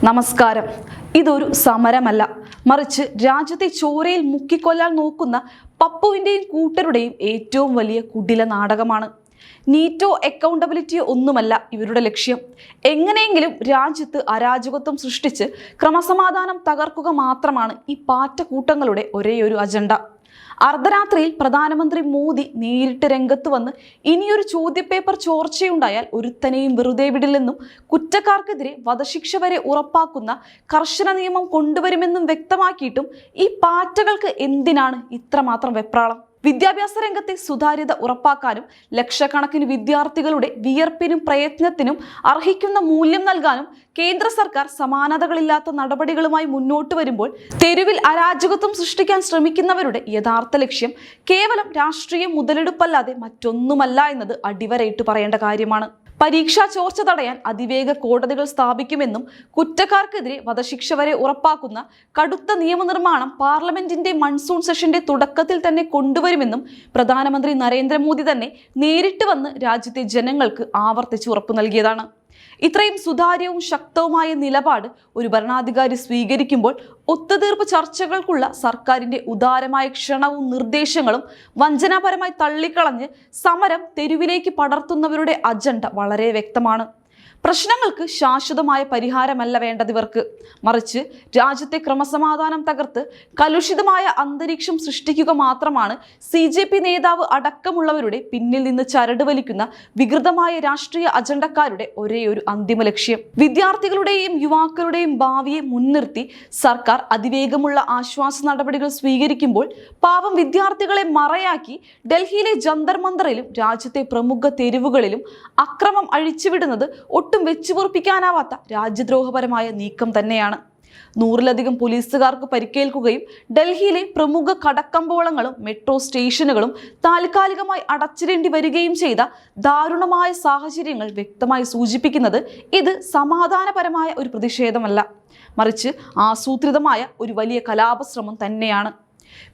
നമസ്കാരം. ഇതൊരു സമരമല്ല, മറിച്ച് രാജ്യത്തെ ചോരയിൽ മുക്കിക്കൊല്ലാൻ നോക്കുന്ന പപ്പുവിൻ്റെയും കൂട്ടരുടെയും ഏറ്റവും വലിയ കുടില നാടകമാണ്. നീറ്റോ അക്കൗണ്ടബിലിറ്റിയോ ഒന്നുമല്ല ഇവരുടെ ലക്ഷ്യം. എങ്ങനെയെങ്കിലും രാജ്യത്ത് അരാജകത്വം സൃഷ്ടിച്ച് ക്രമസമാധാനം തകർക്കുക മാത്രമാണ് ഈ പാറ്റക്കൂട്ടങ്ങളുടെ ഒരേയൊരു അജണ്ട. അർദ്ധരാത്രിയിൽ പ്രധാനമന്ത്രി മോദി നേരിട്ട് രംഗത്ത് വന്ന് ഇനിയൊരു ചോദ്യപേപ്പർ ചോർച്ചയുണ്ടായാൽ ഒരുത്തനെയും വെറുതെ വിടില്ലെന്നും കുറ്റക്കാർക്കെതിരെ വധശിക്ഷ വരെ ഉറപ്പാക്കുന്ന കർശന നിയമം കൊണ്ടുവരുമെന്നും വ്യക്തമാക്കിയിട്ടും ഈ പാറ്റകൾക്ക് എന്തിനാണ് ഇത്രമാത്രം വെപ്രാളം? വിദ്യാഭ്യാസ രംഗത്തെ സുതാര്യത ഉറപ്പാക്കാനും ലക്ഷക്കണക്കിന് വിദ്യാർത്ഥികളുടെ വിയർപ്പിനും പ്രയത്നത്തിനും അർഹിക്കുന്ന മൂല്യം നൽകാനും കേന്ദ്ര സർക്കാർ സമാനതകളില്ലാത്ത നടപടികളുമായി മുന്നോട്ട് വരുമ്പോൾ തെരുവിൽ അരാജകത്വം സൃഷ്ടിക്കാൻ ശ്രമിക്കുന്നവരുടെ യഥാർത്ഥ ലക്ഷ്യം കേവലം രാഷ്ട്രീയ മുതലെടുപ്പല്ലാതെ മറ്റൊന്നുമല്ല എന്നത് അടിവരയിട്ട് പറയേണ്ട കാര്യമാണ്. പരീക്ഷാ ചോർച്ച തടയാൻ അതിവേഗ കോടതികൾ സ്ഥാപിക്കുമെന്നും കുറ്റക്കാർക്കെതിരെ വധശിക്ഷ വരെ ഉറപ്പാക്കുന്ന കടുത്ത നിയമനിർമ്മാണം പാർലമെന്റിന്റെ മൺസൂൺ സെഷന്റെ തുടക്കത്തിൽ തന്നെ കൊണ്ടുവരുമെന്നും പ്രധാനമന്ത്രി നരേന്ദ്രമോദി തന്നെ നേരിട്ട് വന്ന് രാജ്യത്തെ ജനങ്ങൾക്ക് ആവർത്തിച്ച് ഉറപ്പു നൽകിയതാണ്. ഇത്രയും സുതാര്യവും ശക്തവുമായ നിലപാട് ഒരു ഭരണാധികാരി സ്വീകരിക്കുമ്പോൾ ഒത്തുതീർപ്പ് ചർച്ചകൾക്കുള്ള സർക്കാരിന്റെ ഉദാരമായ ക്ഷണവും നിർദ്ദേശങ്ങളും വഞ്ചനാപരമായി തള്ളിക്കളഞ്ഞ് സമരം തെരുവിലേക്ക് പടർത്തുന്നവരുടെ അജണ്ട വളരെ വ്യക്തമാണ്. പ്രശ്നങ്ങൾക്ക് ശാശ്വതമായ പരിഹാരമല്ല വേണ്ടത് ഇവർക്ക്, മറിച്ച് രാജ്യത്തെ ക്രമസമാധാനം തകർത്ത് കലുഷിതമായ അന്തരീക്ഷം സൃഷ്ടിക്കുക മാത്രമാണ് CJP നേതാവ് അടക്കമുള്ളവരുടെ പിന്നിൽ നിന്ന് ചരട് വലിക്കുന്ന വികൃതമായ രാഷ്ട്രീയ അജണ്ടക്കാരുടെ ഒരേയൊരു അന്തിമ ലക്ഷ്യം. വിദ്യാർത്ഥികളുടെയും യുവാക്കളുടെയും ഭാവിയെ മുൻനിർത്തി സർക്കാർ അതിവേഗമുള്ള ആശ്വാസ നടപടികൾ സ്വീകരിക്കുമ്പോൾ പാവം വിദ്യാർത്ഥികളെ മറയാക്കി ഡൽഹിയിലെ ജന്തർ മന്ദറിലും രാജ്യത്തെ പ്രമുഖ തെരുവുകളിലും അക്രമം അഴിച്ചുവിടുന്നത് ഒട്ടും വെച്ചുപൊറുപ്പിക്കാനാവാത്ത രാജ്യദ്രോഹപരമായ നീക്കം തന്നെയാണ്. 100-ലധികം പോലീസുകാർക്ക് പരിക്കേൽക്കുകയും ഡൽഹിയിലെ പ്രമുഖ കടക്കമ്പോളങ്ങളും മെട്രോ സ്റ്റേഷനുകളും താൽക്കാലികമായി അടച്ചിടേണ്ടി വരികയും ചെയ്ത ദാരുണമായ സാഹചര്യങ്ങൾ വ്യക്തമായി സൂചിപ്പിക്കുന്നത് ഇത് സമാധാനപരമായ ഒരു പ്രതിഷേധമല്ല, മറിച്ച് ആസൂത്രിതമായ ഒരു വലിയ കലാപശ്രമം തന്നെയാണ്.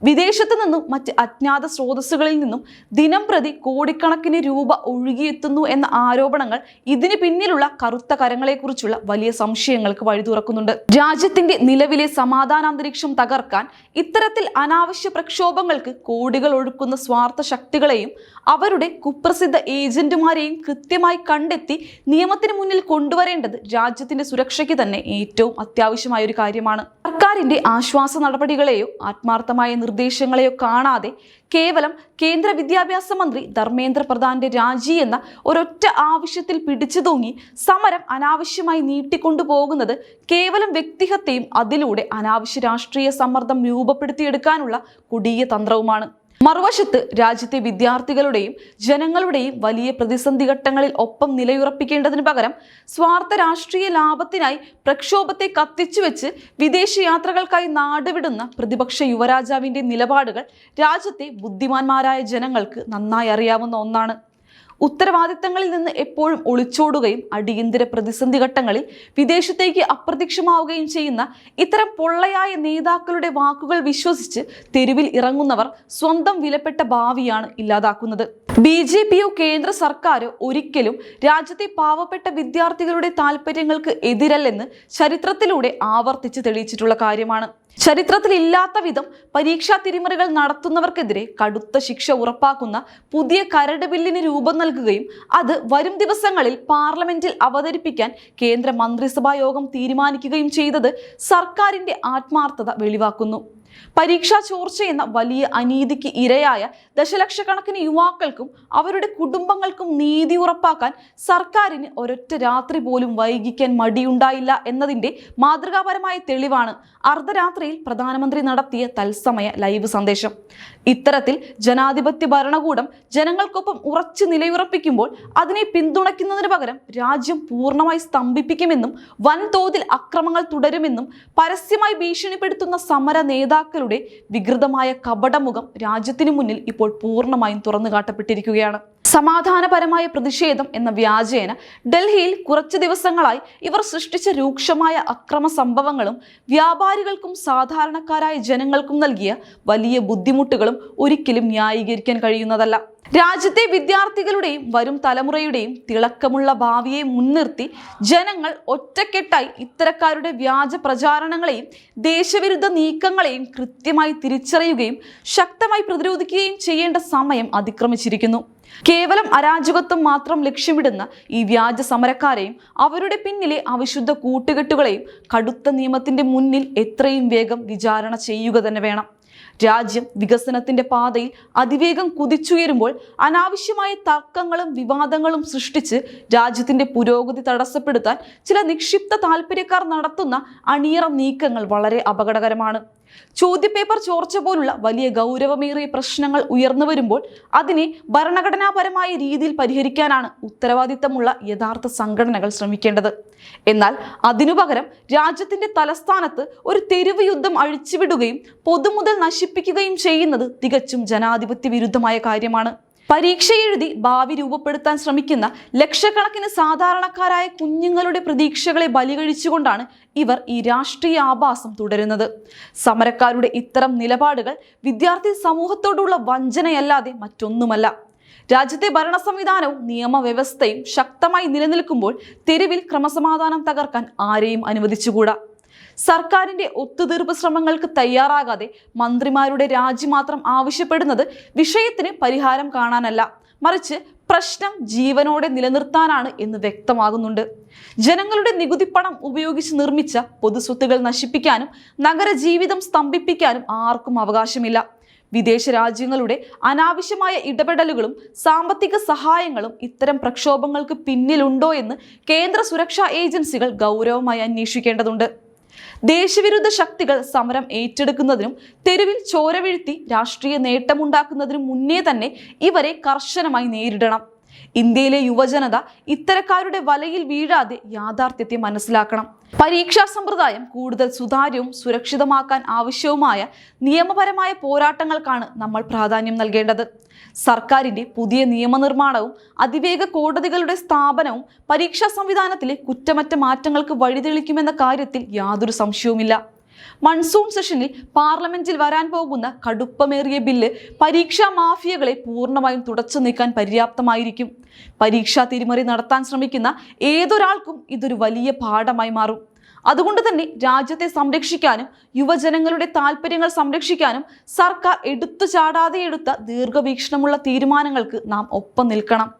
വിദേശത്തു നിന്നും മറ്റ് അജ്ഞാത സ്രോതസ്സുകളിൽ നിന്നും ദിനം പ്രതി കോടിക്കണക്കിന് രൂപ ഒഴുകിയെത്തുന്നു എന്ന ആരോപണങ്ങൾ ഇതിന് പിന്നിലുള്ള കറുത്ത കരങ്ങളെക്കുറിച്ചുള്ള വലിയ സംശയങ്ങൾക്ക് വഴി തുറക്കുന്നുണ്ട്. രാജ്യത്തിന്റെ നിലവിലെ സമാധാനാന്തരീക്ഷം തകർക്കാൻ ഇത്തരത്തിൽ അനാവശ്യ പ്രക്ഷോഭങ്ങൾക്ക് കോടികൾ ഒഴുക്കുന്ന സ്വാർത്ഥ ശക്തികളെയും അവരുടെ കുപ്രസിദ്ധ ഏജന്റുമാരെയും കൃത്യമായി കണ്ടെത്തി നിയമത്തിന് മുന്നിൽ കൊണ്ടുവരേണ്ടത് രാജ്യത്തിന്റെ സുരക്ഷയ്ക്ക് തന്നെ ഏറ്റവും അത്യാവശ്യമായ ഒരു കാര്യമാണ്. സർക്കാരിന്റെ ആശ്വാസ നടപടികളെയോ ആത്മാർത്ഥമായ നിർദ്ദേശങ്ങളെയോ കാണാതെ കേവലം കേന്ദ്ര വിദ്യാഭ്യാസ മന്ത്രി ധർമ്മേന്ദ്ര പ്രധാന്റെ രാജി എന്ന ഒരൊറ്റ ആവശ്യത്തിൽ പിടിച്ചു തൂങ്ങി സമരം അനാവശ്യമായി നീട്ടിക്കൊണ്ടുപോകുന്നത് കേവലം വ്യക്തിഹത്യയും അതിലൂടെ അനാവശ്യ രാഷ്ട്രീയ സമ്മർദ്ദം രൂപപ്പെടുത്തിയെടുക്കാനുള്ള കൊടിയ തന്ത്രവുമാണ്. മറുവശത്ത് രാജ്യത്തെ വിദ്യാർത്ഥികളുടെയും ജനങ്ങളുടെയും വലിയ പ്രതിസന്ധി ഘട്ടങ്ങളിൽ ഒപ്പം നിലയുറപ്പിക്കേണ്ടതിന് പകരം സ്വാർത്ഥ രാഷ്ട്രീയ ലാഭത്തിനായി പ്രക്ഷോഭത്തെ കത്തിച്ചുവെച്ച് വിദേശ യാത്രകൾക്കായി നാടുവിടുന്ന പ്രതിപക്ഷ യുവരാജാവിന്റെ നിലപാടുകൾ രാജ്യത്തെ ബുദ്ധിമാന്മാരായ ജനങ്ങൾക്ക് നന്നായി അറിയാവുന്ന ഒന്നാണ്. ഉത്തരവാദിത്തങ്ങളിൽ നിന്ന് എപ്പോഴും ഒളിച്ചോടുകയും അടിയന്തര പ്രതിസന്ധി ഘട്ടങ്ങളിൽ വിദേശത്തേക്ക് അപ്രത്യക്ഷമാവുകയും ചെയ്യുന്ന ഇത്തരം പൊള്ളയായ നേതാക്കളുടെ വാക്കുകൾ വിശ്വസിച്ച് തെരുവിൽ ഇറങ്ങുന്നവർ സ്വന്തം വിലപ്പെട്ട ഭാവിയാണ് ഇല്ലാതാക്കുന്നത്. BJPയോ കേന്ദ്ര സർക്കാരോ ഒരിക്കലും രാജ്യത്തെ പാവപ്പെട്ട വിദ്യാർത്ഥികളുടെ താല്പര്യങ്ങൾക്ക് എതിരല്ലെന്ന് ചരിത്രത്തിലൂടെ ആവർത്തിച്ച് തെളിയിച്ചിട്ടുള്ള കാര്യമാണ്. ചരിത്രത്തിൽ ഇല്ലാത്ത വിധം പരീക്ഷാ തിരിമറികൾ നടത്തുന്നവർക്കെതിരെ കടുത്ത ശിക്ഷ ഉറപ്പാക്കുന്ന പുതിയ കരട് ബില്ലിന് രൂപം നൽകുകയും അത് വരും ദിവസങ്ങളിൽ പാർലമെന്റിൽ അവതരിപ്പിക്കാൻ കേന്ദ്ര മന്ത്രിസഭാ യോഗം തീരുമാനിക്കുകയും ചെയ്തത് സർക്കാരിന്റെ ആത്മാർത്ഥത വെളിവാക്കുന്നു. പരീക്ഷാ ചോർച്ച എന്ന വലിയ അനീതിക്ക് ഇരയായ ദശലക്ഷക്കണക്കിന് യുവാക്കൾക്കും അവരുടെ കുടുംബങ്ങൾക്കും നീതി ഉറപ്പാക്കാൻ സർക്കാരിന് ഒരൊറ്റ രാത്രി പോലും വൈകിക്കാൻ മടിയുണ്ടായില്ല എന്നതിന്റെ മാതൃകാപരമായ തെളിവാണ് അർദ്ധരാത്രിയിൽ പ്രധാനമന്ത്രി നടത്തിയ തത്സമയ ലൈവ് സന്ദേശം. ഇത്തരത്തിൽ ജനാധിപത്യ ഭരണകൂടം ജനങ്ങൾക്കൊപ്പം ഉറച്ചു നിലയുറപ്പിക്കുമ്പോൾ അതിനെ പിന്തുണയ്ക്കുന്നതിന് പകരം രാജ്യം പൂർണ്ണമായി സ്തംഭിപ്പിക്കുമെന്നും വൻതോതിൽ അക്രമങ്ങൾ തുടരുമെന്നും പരസ്യമായി ഭീഷണിപ്പെടുത്തുന്ന സമര നേതാക്കളുടെ വികൃതമായ കപടമുഖം രാജ്യത്തിനു മുന്നിൽ ഇപ്പോൾ പൂർണ്ണമായും തുറന്നു കാട്ടപ്പെട്ടിരിക്കുകയാണ്. സമാധാനപരമായ പ്രതിഷേധം എന്ന വ്യാജേന ഡൽഹിയിൽ കുറച്ചു ദിവസങ്ങളായി ഇവർ സൃഷ്ടിച്ച രൂക്ഷമായ അക്രമ സംഭവങ്ങളും വ്യാപാരികൾക്കും സാധാരണക്കാരായ ജനങ്ങൾക്കും നൽകിയ വലിയ ബുദ്ധിമുട്ടുകളും ഒരിക്കലും ന്യായീകരിക്കാൻ കഴിയുന്നതല്ല. രാജ്യത്തെ വിദ്യാർത്ഥികളുടെയും വരും തലമുറയുടെയും തിളക്കമുള്ള ഭാവിയെ മുൻനിർത്തി ജനങ്ങൾ ഒറ്റക്കെട്ടായി ഇത്തരക്കാരുടെ വ്യാജ പ്രചാരണങ്ങളെയും ദേശവിരുദ്ധ നീക്കങ്ങളെയും കൃത്യമായി തിരിച്ചറിയുകയും ശക്തമായി പ്രതിരോധിക്കുകയും ചെയ്യേണ്ട സമയം അതിക്രമിച്ചിരിക്കുന്നു. കേവലം അരാജകത്വം മാത്രം ലക്ഷ്യമിടുന്ന ഈ വ്യാജ സമരക്കാരെയും അവരുടെ പിന്നിലെ അവിശുദ്ധ കൂട്ടുകെട്ടുകളെയും കടുത്ത നിയമത്തിന്റെ മുന്നിൽ എത്രയും വേഗം വിചാരണ ചെയ്യുക തന്നെ വേണം. രാജ്യം വികസനത്തിന്റെ പാതയിൽ അതിവേഗം കുതിച്ചുയരുമ്പോൾ അനാവശ്യമായ തർക്കങ്ങളും വിവാദങ്ങളും സൃഷ്ടിച്ച് രാജ്യത്തിന്റെ പുരോഗതി തടസ്സപ്പെടുത്താൻ ചില നിക്ഷിപ്ത താല്പര്യക്കാർ നടത്തുന്ന അണിയറ നീക്കങ്ങൾ വളരെ അപകടകരമാണ്. ചോദ്യപേപ്പർ ചോർച്ച പോലുള്ള വലിയ ഗൗരവമേറിയ പ്രശ്നങ്ങൾ ഉയർന്നു വരുമ്പോൾ അതിനെ ഭരണഘടനാപരമായ രീതിയിൽ പരിഹരിക്കാനാണ് ഉത്തരവാദിത്തമുള്ള യഥാർത്ഥ സംഘടനകൾ ശ്രമിക്കേണ്ടത്. എന്നാൽ അതിനു പകരം രാജ്യത്തിന്റെ തലസ്ഥാനത്ത് ഒരു തെരുവ് യുദ്ധം അഴിച്ചുവിടുകയും പൊതുമുതൽ നശിപ്പിക്കുകയും ചെയ്യുന്നത് തികച്ചും ജനാധിപത്യ വിരുദ്ധമായ കാര്യമാണ്. പരീക്ഷ എഴുതി ഭാവി രൂപപ്പെടുത്താൻ ശ്രമിക്കുന്ന ലക്ഷക്കണക്കിന് സാധാരണക്കാരായ കുഞ്ഞുങ്ങളുടെ പ്രതീക്ഷകളെ ബലികഴിച്ചുകൊണ്ടാണ് ഇവർ ഈ രാഷ്ട്രീയ ആഭാസം തുടരുന്നത്. സമരക്കാരുടെ ഇത്തരം നിലപാടുകൾ വിദ്യാർത്ഥി സമൂഹത്തോടുള്ള വഞ്ചനയല്ലാതെ മറ്റൊന്നുമല്ല. രാജ്യത്തെ ഭരണ സംവിധാനവും നിയമവ്യവസ്ഥയും ശക്തമായി നിലനിൽക്കുമ്പോൾ തെരുവിൽ ക്രമസമാധാനം തകർക്കാൻ ആരെയും അനുവദിച്ചുകൂടാ. സർക്കാരിന്റെ ഒത്തുതീർപ്പ് ശ്രമങ്ങൾക്ക് തയ്യാറാകാതെ മന്ത്രിമാരുടെ രാജി മാത്രം ആവശ്യപ്പെടുന്നത് വിഷയത്തിന് പരിഹാരം കാണാനല്ല, മറിച്ച് പ്രശ്നം ജീവനോടെ നിലനിർത്താനാണ് എന്ന് വ്യക്തമാകുന്നുണ്ട്. ജനങ്ങളുടെ നികുതിപ്പണം ഉപയോഗിച്ച് നിർമ്മിച്ച പൊതുസ്വത്തുകൾ നശിപ്പിക്കാനും നഗരജീവിതം സ്തംഭിപ്പിക്കാനും ആർക്കും അവകാശമില്ല. വിദേശ രാജ്യങ്ങളുടെ അനാവശ്യമായ ഇടപെടലുകളും സാമ്പത്തിക സഹായങ്ങളും ഇത്തരം പ്രക്ഷോഭങ്ങൾക്ക് പിന്നിലുണ്ടോ എന്ന് കേന്ദ്ര സുരക്ഷാ ഏജൻസികൾ ഗൗരവമായി അന്വേഷിക്കേണ്ടതുണ്ട്. ദേശവിരുദ്ധ ശക്തികൾ സമരം ഏറ്റെടുക്കുന്നതിനും തെരുവിൽ ചോര വീഴ്ത്തി രാഷ്ട്രീയ നേട്ടമുണ്ടാക്കുന്നതിനും മുന്നേ തന്നെ ഇവരെ കർശനമായി നേരിടണം. ഇന്ത്യയിലെ യുവജനത ഇത്തരക്കാരുടെ വലയിൽ വീഴാതെ യാഥാർത്ഥ്യത്തെ മനസ്സിലാക്കണം. പരീക്ഷാ സമ്പ്രദായം കൂടുതൽ സുതാര്യവും സുരക്ഷിതമാക്കാൻ ആവശ്യവുമായ നിയമപരമായ പോരാട്ടങ്ങൾക്കാണ് നമ്മൾ പ്രാധാന്യം നൽകേണ്ടത്. സർക്കാരിന്റെ പുതിയ നിയമനിർമ്മാണവും അതിവേഗ കോടതികളുടെ സ്ഥാപനവും പരീക്ഷാ സംവിധാനത്തിലെ കുറ്റമറ്റ മാറ്റങ്ങൾക്ക് വഴിതെളിക്കുമെന്ന കാര്യത്തിൽ യാതൊരു സംശയവുമില്ല. മൺസൂൺ സെഷനിൽ പാർലമെന്റിൽ വരാൻ പോകുന്ന കടുപ്പമേറിയ ബില്ല് പരീക്ഷാ മാഫിയകളെ പൂർണ്ണമായും തുടച്ചു നീക്കാൻ പര്യാപ്തമായിരിക്കും. പരീക്ഷാ തിരിമറി നടത്താൻ ശ്രമിക്കുന്ന ഏതൊരാൾക്കും ഇതൊരു വലിയ പാഠമായി മാറും. അതുകൊണ്ട് തന്നെ രാജ്യത്തെ സംരക്ഷിക്കാനും യുവജനങ്ങളുടെ താല്പര്യങ്ങൾ സംരക്ഷിക്കാനും സർക്കാർ എടുത്തു ചാടാതെ എടുത്ത ദീർഘവീക്ഷണമുള്ള തീരുമാനങ്ങൾക്ക് നാം ഒപ്പം നിൽക്കണം.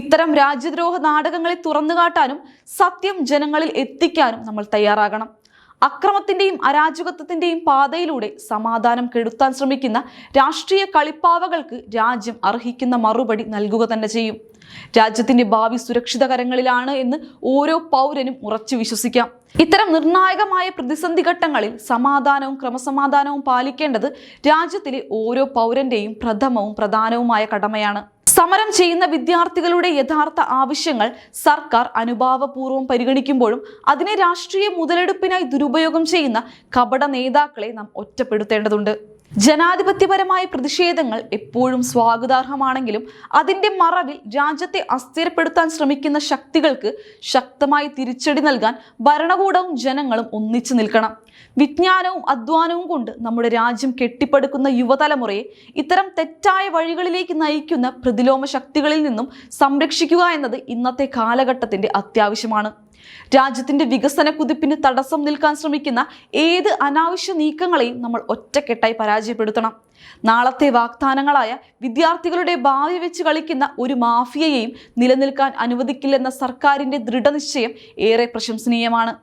ഇത്തരം രാജ്യദ്രോഹ നാടകങ്ങളെ തുറന്നുകാട്ടാനും സത്യം ജനങ്ങളിൽ എത്തിക്കാനും നമ്മൾ തയ്യാറാകണം. അക്രമത്തിന്റെയും അരാജകത്വത്തിന്റെയും പാതയിലൂടെ സമാധാനം കെടുത്താൻ ശ്രമിക്കുന്ന രാഷ്ട്രീയ കളിപ്പാവകൾക്ക് രാജ്യം അർഹിക്കുന്ന മറുപടി നൽകുക തന്നെ ചെയ്യും. രാജ്യത്തിന്റെ ഭാവി സുരക്ഷിത കരങ്ങളിലാണ് എന്ന് ഓരോ പൗരനും ഉറച്ചു വിശ്വസിക്കാം. ഇത്തരം നിർണായകമായ പ്രതിസന്ധി ഘട്ടങ്ങളിൽ സമാധാനവും ക്രമസമാധാനവും പാലിക്കേണ്ടത് രാജ്യത്തിലെ ഓരോ പൗരന്റെയും പ്രഥമവും പ്രധാനവുമായ കടമയാണ്. സമരം ചെയ്യുന്ന വിദ്യാർത്ഥികളുടെ യഥാർത്ഥ ആവശ്യങ്ങൾ സർക്കാർ അനുഭാവപൂർവ്വം പരിഗണിക്കുമ്പോഴും അതിനെ രാഷ്ട്രീയ മുതലെടുപ്പിനായി ദുരുപയോഗം ചെയ്യുന്ന കപട നേതാക്കളെ നാം ഒറ്റപ്പെടുത്തേണ്ടതുണ്ട്. ജനാധിപത്യപരമായ പ്രതിഷേധങ്ങൾ എപ്പോഴും സ്വാഗതാർഹമാണെങ്കിലും അതിന്റെ മറവിൽ രാജ്യത്തെ അസ്ഥിരപ്പെടുത്താൻ ശ്രമിക്കുന്ന ശക്തികൾക്ക് ശക്തമായി തിരിച്ചടി നൽകാൻ ഭരണകൂടവും ജനങ്ങളും ഒന്നിച്ചു നിൽക്കണം. വിജ്ഞാനവും അധ്വാനവും കൊണ്ട് നമ്മുടെ രാജ്യം കെട്ടിപ്പടുക്കുന്ന യുവതലമുറയെ ഇത്തരം തെറ്റായ വഴികളിലേക്ക് നയിക്കുന്ന പ്രതിലോമ ശക്തികളിൽ നിന്നും സംരക്ഷിക്കുക എന്നത് ഇന്നത്തെ കാലഘട്ടത്തിന്റെ അത്യാവശ്യമാണ്. രാജ്യത്തിന്റെ വികസന കുതിപ്പിന് തടസ്സം നിൽക്കാൻ ശ്രമിക്കുന്ന ഏത് അനാവശ്യ നീക്കങ്ങളെയും നമ്മൾ ഒറ്റക്കെട്ടായി പരാജയപ്പെടുത്തണം. നാളത്തെ വാഗ്ദാനങ്ങളായ വിദ്യാർത്ഥികളുടെ ഭാവി വെച്ച് കളിക്കുന്ന ഒരു മാഫിയയെയും നിലനിൽക്കാൻ അനുവദിക്കില്ലെന്ന സർക്കാരിന്റെ ദൃഢനിശ്ചയം ഏറെ പ്രശംസനീയമാണ്.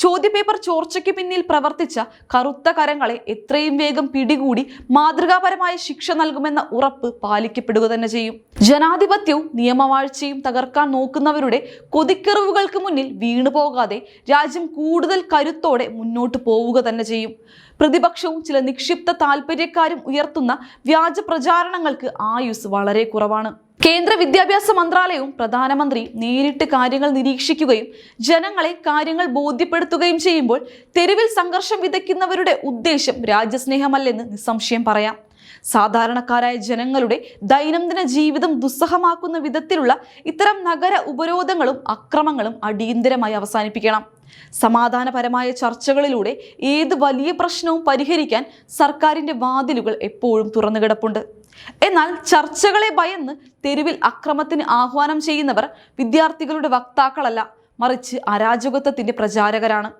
ചോദ്യപേപ്പർ ചോർച്ചയ്ക്ക് പിന്നിൽ പ്രവർത്തിച്ച കറുത്ത കരങ്ങളെ എത്രയും വേഗം പിടികൂടി മാതൃകാപരമായ ശിക്ഷ നൽകുമെന്ന ഉറപ്പ് പാലിക്കപ്പെടുക തന്നെ ചെയ്യും. ജനാധിപത്യവും നിയമവാഴ്ചയും തകർക്കാൻ നോക്കുന്നവരുടെ കൊതിക്കെറിവുകൾക്ക് മുന്നിൽ വീണുപോകാതെ രാജ്യം കൂടുതൽ കരുത്തോടെ മുന്നോട്ട് പോവുക തന്നെ ചെയ്യും. പ്രതിപക്ഷവും ചില നിക്ഷിപ്ത താല്പര്യക്കാരും ഉയർത്തുന്ന വ്യാജ പ്രചാരണങ്ങൾക്ക് ആയുസ് വളരെ കുറവാണ്. കേന്ദ്ര വിദ്യാഭ്യാസ മന്ത്രാലയവും പ്രധാനമന്ത്രി നേരിട്ട് കാര്യങ്ങൾ നിരീക്ഷിക്കുകയും ജനങ്ങളെ കാര്യങ്ങൾ ബോധ്യപ്പെടുത്തുകയും ചെയ്യുമ്പോൾ തെരുവിൽ സംഘർഷം വിതയ്ക്കുന്നവരുടെ ഉദ്ദേശം രാജ്യസ്നേഹമല്ലെന്ന് നിസ്സംശയം പറയാം. സാധാരണക്കാരായ ജനങ്ങളുടെ ദൈനംദിന ജീവിതം ദുസ്സഹമാക്കുന്ന വിധത്തിലുള്ള ഇത്തരം നഗര ഉപരോധങ്ങളും അക്രമങ്ങളും അടിയന്തരമായി അവസാനിപ്പിക്കണം. സമാധാനപരമായ ചർച്ചകളിലൂടെ ഏത് വലിയ പ്രശ്നവും പരിഹരിക്കാൻ സർക്കാരിന്റെ വാതിലുകൾ എപ്പോഴും തുറന്നു കിടപ്പുണ്ട്. എന്നാൽ ചർച്ചകളെ ഭയന്ന് തെരുവിൽ അക്രമത്തിന് ആഹ്വാനം ചെയ്യുന്നവർ വിദ്യാർത്ഥികളുടെ വക്താക്കളല്ല, മറിച്ച് അരാജകത്വത്തിന്റെ പ്രചാരകരാണ്.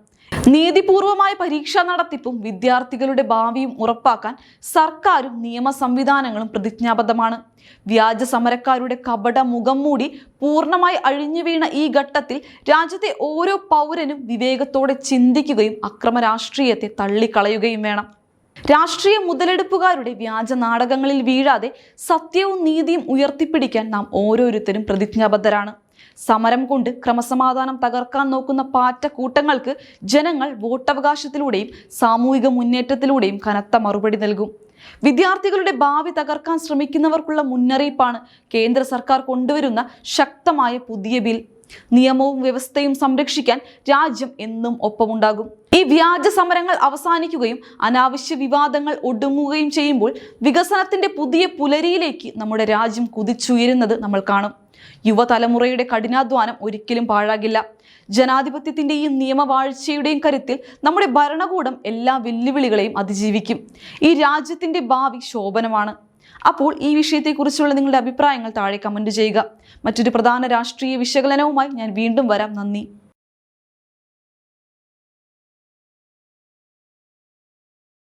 നീതിപൂർവമായ പരീക്ഷാ നടത്തിപ്പും വിദ്യാർത്ഥികളുടെ ഭാവിയും ഉറപ്പാക്കാൻ സർക്കാരും നിയമ സംവിധാനങ്ങളും പ്രതിജ്ഞാബദ്ധമാണ്. വ്യാജ സമരക്കാരുടെ കപട മുഖം മൂടി പൂർണ്ണമായി അഴിഞ്ഞു വീണ ഈ ഘട്ടത്തിൽ രാജ്യത്തെ ഓരോ പൗരനും വിവേകത്തോടെ ചിന്തിക്കുകയും അക്രമ രാഷ്ട്രീയത്തെ തള്ളിക്കളയുകയും വേണം. രാഷ്ട്രീയ മുതലെടുപ്പുകാരുടെ വ്യാജ നാടകങ്ങളിൽ വീഴാതെ സത്യവും നീതിയും ഉയർത്തിപ്പിടിക്കാൻ നാം ഓരോരുത്തരും പ്രതിജ്ഞാബദ്ധരാണ്. സമരം കൊണ്ട് ക്രമസമാധാനം തകർക്കാൻ നോക്കുന്ന പാറ്റക്കൂട്ടങ്ങൾക്ക് ജനങ്ങൾ വോട്ടവകാശത്തിലൂടെയും സാമൂഹിക മുന്നേറ്റത്തിലൂടെയും കനത്ത മറുപടി നൽകും. വിദ്യാർത്ഥികളുടെ ഭാവി തകർക്കാൻ ശ്രമിക്കുന്നവർക്കുള്ള മുന്നറിയിപ്പാണ് കേന്ദ്ര സർക്കാർ കൊണ്ടുവരുന്ന ശക്തമായ പുതിയ ബിൽ. നിയമവും വ്യവസ്ഥയും സംരക്ഷിക്കാൻ രാജ്യം എന്നും ഒപ്പമുണ്ടാകും. ഈ വ്യാജ സമരങ്ങൾ അവസാനിക്കുകയും അനാവശ്യ വിവാദങ്ങൾ ഒടുങ്ങുകയും ചെയ്യുമ്പോൾ വികസനത്തിന്റെ പുതിയ പുലരിയിലേക്ക് നമ്മുടെ രാജ്യം കുതിച്ചുയരുന്നത് നമ്മൾ കാണും. യുവതലമുറയുടെ കഠിനാധ്വാനം ഒരിക്കലും പാഴാകില്ല. ജനാധിപത്യത്തിന്റെയും നിയമവാഴ്ചയുടെയും കരുത്തിൽ നമ്മുടെ ഭരണകൂടം എല്ലാ വെല്ലുവിളികളെയും അതിജീവിക്കും. ഈ രാജ്യത്തിന്റെ ഭാവി ശോഭനമാണ്. അപ്പോൾ ഈ വിഷയത്തെക്കുറിച്ചുള്ള നിങ്ങളുടെ അഭിപ്രായങ്ങൾ താഴെ കമന്റ് ചെയ്യുക. മറ്റൊരു പ്രധാന രാഷ്ട്രീയ വിശകലനവുമായി ഞാൻ വീണ്ടും വരാം. നന്ദി.